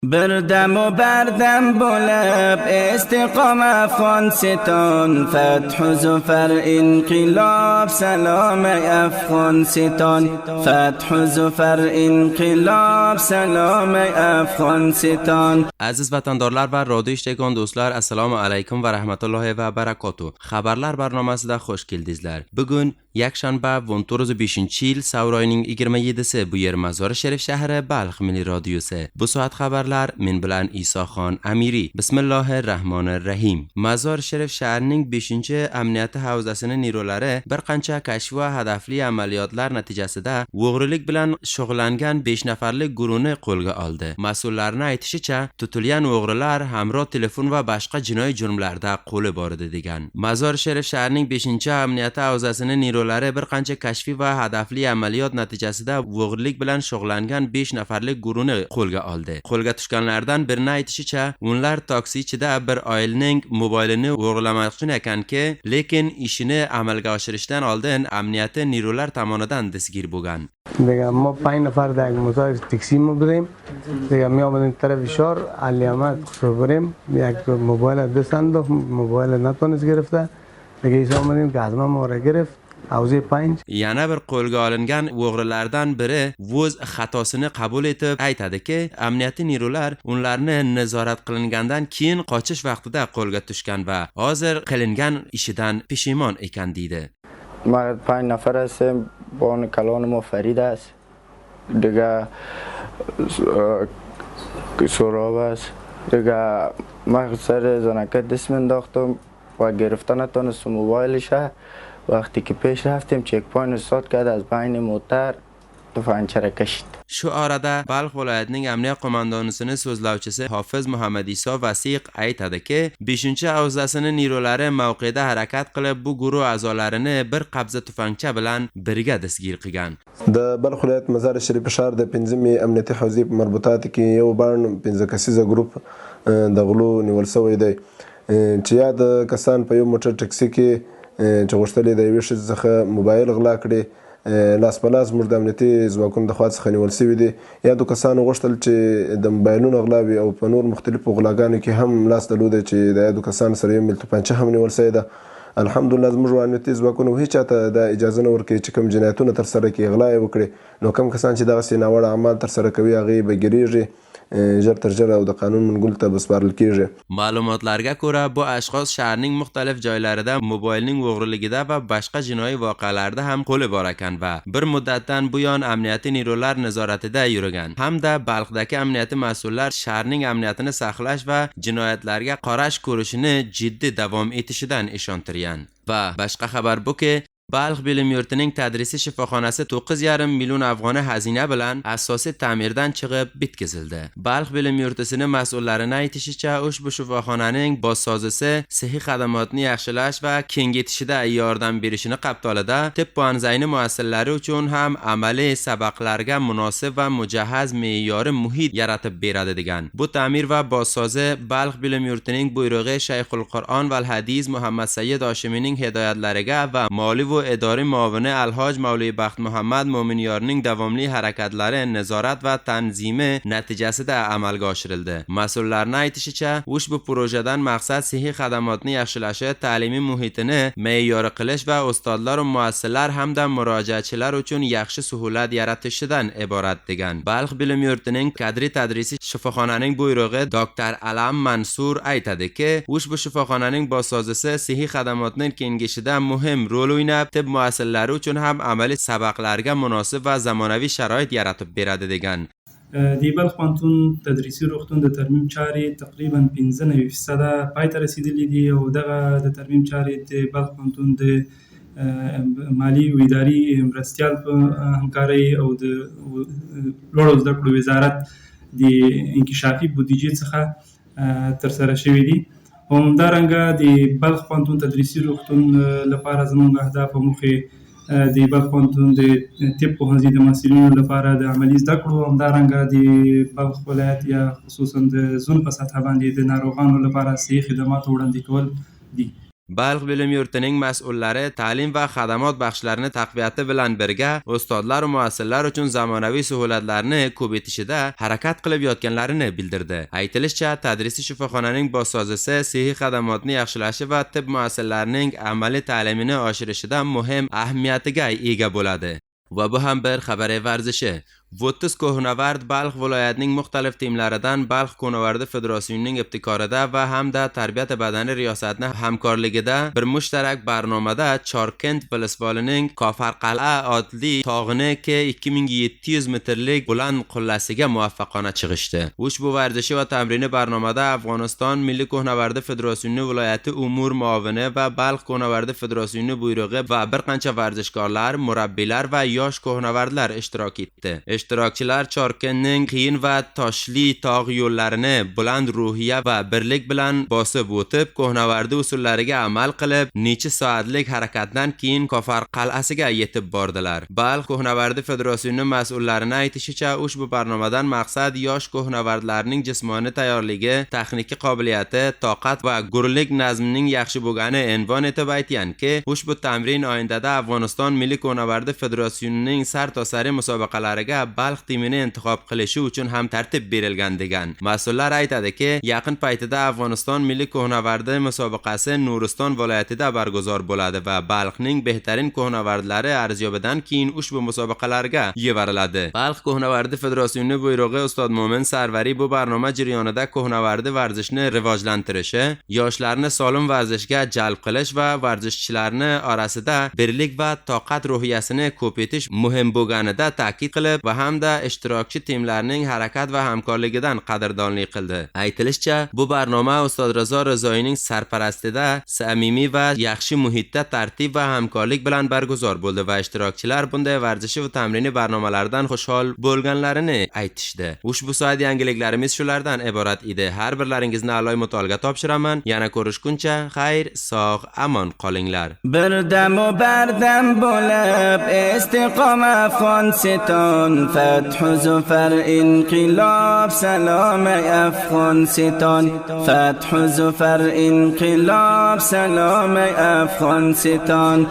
بردم و بردم بلب استقام افغانستان، فتح و ظفر انقلاب سلام افغانستان، فتح و ظفر انقلاب سلام افغانستان. Aziz vatandaşlar ve radyo işleyen dostlar, assalomu alaykum ve rahmetullah ve berekatuhu. Haberler barnamasida hoş geldinizler. Bugün yakshanba 1905-yil savr oyining 27-si bu yer Mazor Sharif shahri Balx Milliy radiosi. Bu soat xabarlar men bilan Isoxon Amiri. Bismillahirrahmanirrahim. Mazor Sharif shahrining 5-amniyati havzasining nirolari bir qancha kashf va hadafli amaliyotlar natijasida o'g'rilik bilan shug'ullangan 5 nafarlik guruhni qo'lga oldi. Mas'ullarning aytishicha, tutilgan o'g'rilar hamroh telefon va boshqa jinoiy jurmlarda qo'li bor edi degan. Mazor Sharif shahrining 5-amniyati havzasining nirolari bir qancha kashfiy va hadafli amaliyot natijasida o'g'rilik bilan shug'ullangan 5 nafarlik guruhni qo'lga oldi. Qo'lga tushganlardan birining aytishicha, ular taksi ichida bir oilaning mobilini o'g'irlamoqchi ekanki, lekin ishini amalga oshirishdan oldin amniyati nirolar tomonidan dastgir bo'lgan. دیگه ما 5 نفر در مسافر تاکسی ما بودیم. دیگه می آمدیم طرف شهر علیامت قصر بریم، یک موبایل دست انداخت، موبایل نتونست گرفته. دیگه ایسا آمدیم که از ما را گرفت. Avzi 5. Yana bir qo'lga olingan o'g'rilardan biri o'z xatosini qabul etib aytadiki, amniyati nirolar ularni nazorat qilingandan keyin qochish vaqtida qo'lga tushgan va hozir qilingan ishidan pishimon ekan deydi. ما 5 نفر هستیم، بان کلان ما فرید است، دیگه سراب است، دیگه ما سر زنکت دست انداختم و گرفتن نتونستم موبایلشه. وقتی که پیش رفتیم چک پوینت استاد کرد، از بین موتر تفنگچه را کشید. Shu orada Balx viloyatining amniyat qo'mondonisining so'zlovchisi Hofiz Muhammad Iso Vasiq aytadiki, 5-havzasining nirolari mavqeda harakat qilib bu guruh a'zolarini bir qabza tufangcha bilan birga dastgir qilgan. د بلخ ولایت مزار شریف شهر د 5 امنیتي حوزې په مربوطات کې یو باندې 15 کسیزه ګروپ د غلو نیول شوی دی چې یاد کسان په یو موټر ټکسي کې چې غوښتل د یوې ښځې څخه موبایل غلا کړي، لاس په لاس موږ د امنیتي ځواکونو د خوا څخه نیول شوي دي. یادو کسانو غوښتل چې د موبایلونو غلا وي او په نور مختلفو غلاګانو کې هم لاس درلودی چې د یادو کسانو سره یو میل توپنچه هم نیول شوې ده. الحمدلله زموږ امنیتي ځواکونو هیڅ چاته د اجازه نه ورکوي چې کوم جنایتونه ترسره کړي، غلا یې وکړي. نو کوم کسان چې دغسې ناوړه اعمال ترسره کوي هغې به ګیرېږي ژر تر ژره او د قانون منګول ته بسپارل کیږي. Ma'lumotlarga ko'ra, bu ashxos shaharning muxtalif joylarida mobilning o'g'riligida va boshqa jinoiy voqealarda ham qo'li bor ekan va bir muddatdan buyon amniyati nirolar nazoratida yurgan hamda Balxdagi amniyati mas'ullar shaharning amniyatini saqlash va jinoyatlarga qarash ko'rishini jiddiy davom etishidan ishontirgan. Va boshqa xabar buki, Balx bilim yurtining tadrisiy shifoxonasi 9,5 million afg'oni xazina bilan asosiy ta'mirdan chiqib bitkazildi. Balx bilim yurtisining mas'ullarining aytishicha, ushbu shifoxonaning bossozisi sixiy xizmatni yaxshilash va kengaytirishda yordam berishini qabtolida tibb panzayni muassasalari uchun ham amaliy sabaqlarga munosib va mujahhaz me'yoriy muhit yaratib beradi degan. Bu ta'mir va bossozi Balx bilim yurtining buyrug'i Shayxul Qur'on va Hadis Muhammad Sayyid Hoshimining hidoyatlariga va moli اداره معاون الحاج مولوی بخت محمد مومنیارning davomli harakatlari nazorat va tanzimi natijasida amalga oshirildi. Mas'ullarning aytishicha, ushbu projedan maqsad sixiy xizmatni yaxshilash, ta'limiy muhitini me'yoriy qilish va ustozlar va muassasalar hamda murojaatchilar uchun yaxshi suhulat yaratishdan iborat degan. Balx bilim yurtining kadri tadrisiy shifoxonaning buyrug'i Dr. Alam Mansur aytadiki, ushbu shifoxonaning bossozisi sixiy xizmatning kengayishida muhim rol o'ynab, tibb muassasalari uchun ham amaliy sabaqlarga munosib va zamonaviy sharoit yaratib beradi degan. د بلخ پوهنتون تدریسي روغتون د ترمیم چارې تقریبا 95% پای ته رسیدلي دي او دغه د ترمیم چارې د بلخ پوهنتون د مالی او اداري مرستیال په همکارۍ او د لوړو زده کړو وزارت د انکشافي بودیجې څخه ترسره شوي دي. همدارنګه د بلخ پوهنتون تدریسي روغتون لپاره زموږ اهداف او موخې د بلخ پوهنتون د طب پوهنځي د محصلینو لپاره د عملي زده کړو، همدارنګه د بلخ ولایت یا خصوصا د زون په سطحه باندې د ناروغانو لپاره صحي خدمات وړاندې کول دي. Balx bilim yurtining mas'ullari ta'lim va xadamot baxshlarini taqviyati bilan birga ustozlar va muassislar uchun zamonaviy suhullatlarni ko'paytirishda harakat qilib yotganlarini bildirdi. Aytilishicha, tadrisiy shifoxonaning bossozisi sihiy xadamotni yaxshilashi va tibb muassasalarining amaliy ta'limini oshirishida muhim ahamiyatiga ega bo'ladi. Va bu ham bir xabar varzishi. 30 ko'hnavard Balx viloyatining muxtalif timlaridan Balx Ko'hnavardi Federatsiyasining ibtikorida va hamda tarbiyat badani riyosatining hamkorligida bir mushtarak barnomada Chorkent Vilsvolining Kofarqal'a odli tog'ini 2700 metrlik buland qullasiga muvaffaqona chiqishdi. Ushbu varzishi va tamrini barnomada Afg'oniston Milliy Ko'hnavardi Federatsiyasining viloyati umur muavini va Balx Ko'hnavardi Federatsiyasining buyrug'i va bir qancha varzishkorlar, murabbiylar va yosh ko'hnavardlar ishtirok etdi. Ishtirokchilar Chorkentning qiyin va toshli tog' yo'llarini buland ruhiya va birlik bilan bosib o'tib, Ko'hnavardi usullariga amal qilib, necha soatlik harakatdan keyin Kofar qal'asiga yetib bordilar. Balx Ko'hnavardi Federatsiyasining mas'ullarining aytishicha, ushbu barnomadan maqsad yosh ko'hnavardlarning jismoniy tayyorligi, texnik qobiliyati, toqat va gurlik nazmining yaxshi bo'lgani envon etib aytganki, ushbu tamrin oyindada Afg'oniston Milliy Ko'hnavardi Federatsiyasining sartosari musobaqalariga Balx timini intiqob qilishi uchun ham tartib berilgan degan. Mas'ullar aytadiki, yaqin paytida Afg'oniston Milliy Ko'hnavardi musobaqasi Nuriston viloyatida barguzor bo'ladi va Balxning behtarin ko'hnavardlari arzyobidan keyin ushbu musobaqalarga yuboriladi. Balx Ko'hnavardi Federatsiyasining buyrug'i Ustod Mo'min Sarvari bu barnoma jarayonida ko'hnavardi varzishni rivojlantirishi, yoshlarni solim varzishga jalb qilish va varzishchilarni orasida birlik va toqat ruhiyasini ko'paytirish muhim bo'lganida ta'kid qilib va hamda ishtirokchi timlarning harakat va hamkorligidan qadrdonlik qildi. Aytilishicha, bu barnoma Ustoz Rizo Rizoyning sarparastida samimiy va yaxshi muhitda tartib va hamkorlik bilan barguzor bo'ldi va ishtirokchilar bunday varzishi va tamrini barnomalardan xushhol bo'lganlarini aytishdi. Ushbu soat yangiliklarimiz shulardan iborat edi. Har birlaringizni a'loy mutolaaga topshiraman. Yana ko'rishguncha xayr, sog', amon qolinglar. Birdam و bardam bo'lib istiqom Afg'oniston فتح ظفر انقلاب سلام افغانستان فتح ظفر انقلاب سلام افغانستان